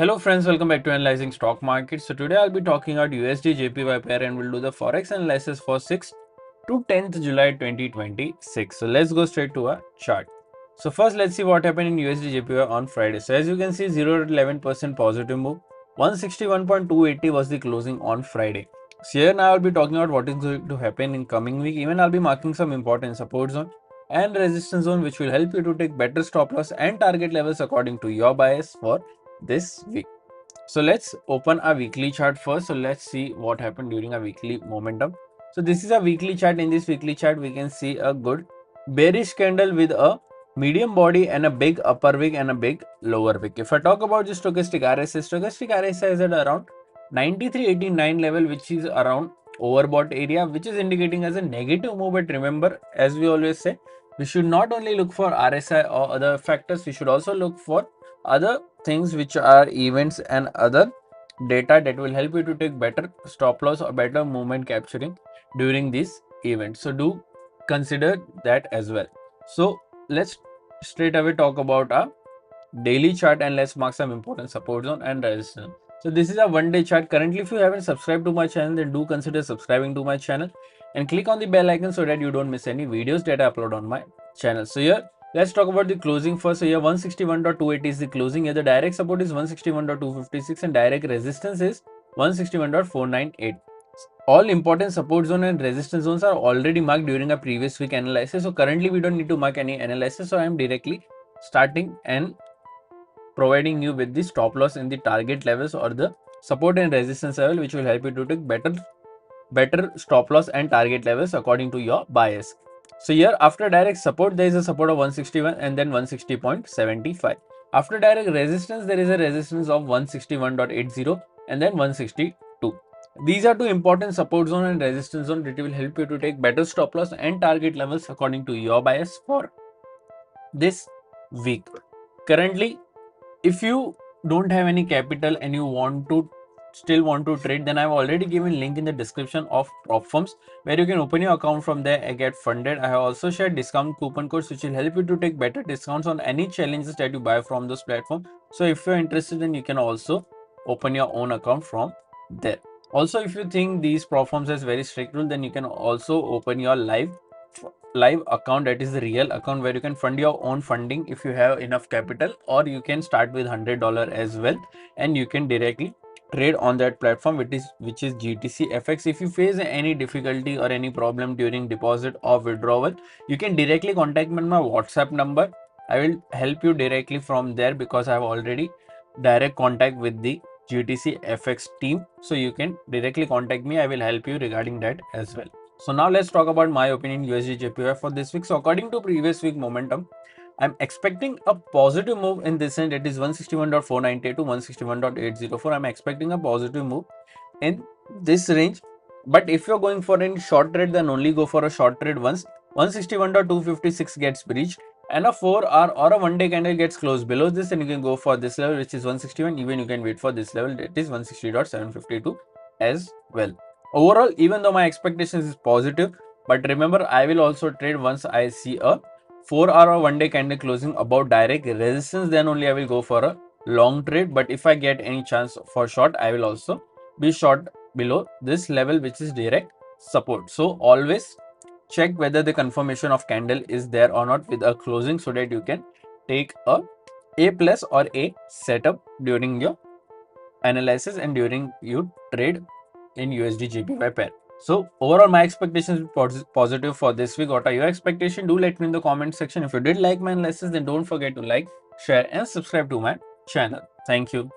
Hello friends, welcome back to Analyzing Stock Market. So today I'll be talking about USD JPY pair and we'll do the Forex analysis for 6th to 10th July 2026. So let's go straight to our chart. So first let's see what happened in USD JPY on Friday. So as you can see 0 to 11% positive move. 161.280 was the closing on Friday. So here now I'll be talking about what is going to happen in coming week. Even I'll be marking some important support zone and resistance zone which will help you to take better stop loss and target levels according to your bias for this week. So let's open a weekly chart first. So let's see what happened during a weekly momentum. So this is a weekly chart. In this weekly chart, we can see a good bearish candle with a medium body and a big upper wick and a big lower wick. If I talk about the stochastic RSI is at around 93.89 level, which is around overbought area, which is indicating as a negative move. But remember, as we always say, we should not only look for RSI or other factors, we should also look for other things which are events and other data that will help you to take better stop loss or better movement capturing during these events. So do consider that as well. So let's straight away talk about a daily chart and let's mark some important support zone and resistance. So this is a one-day chart. Currently, if you haven't subscribed to my channel, then do consider subscribing to my channel and click on the bell icon so that you don't miss any videos that I upload on my channel. So here, let's talk about the closing first. So here 161.280 is the closing. Here the direct support is 161.256 and direct resistance is 161.498. All important support zone and resistance zones are already marked during a previous week analysis. So currently we don't need to mark any analysis. So I am directly starting and providing you with the stop loss in the target levels or the support and resistance level, which will help you to take better stop loss and target levels according to your bias. So here after direct support, there is a support of 161 and then 160.75. After direct resistance, there is a resistance of 161.80 and then 162. These are two important support zone and resistance zone that will help you to take better stop loss and target levels according to your bias for this week. Currently, if you don't have any capital and you still want to trade, then I've already given link in the description of prop firms where you can open your account from there and get funded. I have also shared discount coupon codes which will help you to take better discounts on any challenges that you buy from those platforms. So if you're interested, then you can also open your own account from there. Also, if you think these prop firms has very strict rule, then you can also open your live account, that is the real account where you can fund your own funding if you have enough capital, or you can start with $100 as well and you can directly trade on that platform which is GTC FX. If you face any difficulty or any problem during deposit or withdrawal, you can directly contact me on my WhatsApp number. I will help you directly from there because I have already direct contact with the GTC FX team, so you can directly contact me. I will help you regarding that as well. So now let's talk about my opinion USD JPY for this week. So according to previous week momentum, I'm expecting a positive move in this end. It is 161.498 to 161.804. I'm expecting a positive move in this range. But if you're going for any short trade, then only go for a short trade once 161.256 gets breached and a 4-hour or a one-day candle gets closed below this, and you can go for this level which is 161. Even you can wait for this level, that is 160.752 as well. Overall, even though my expectations is positive, but remember I will also trade once I see a 4-hour or one-day candle closing above direct resistance, then only I will go for a long trade. But if I get any chance for short, I will also be short below this level which is direct support. So always check whether the confirmation of candle is there or not with a closing, so that you can take a plus or a setup during your analysis and during you trade in USD JPY pair. So overall my expectations positive for this week. What are your expectations? Do let me in the comment section. If you did like my analysis, then don't forget to like, share and subscribe to my channel. Thank you.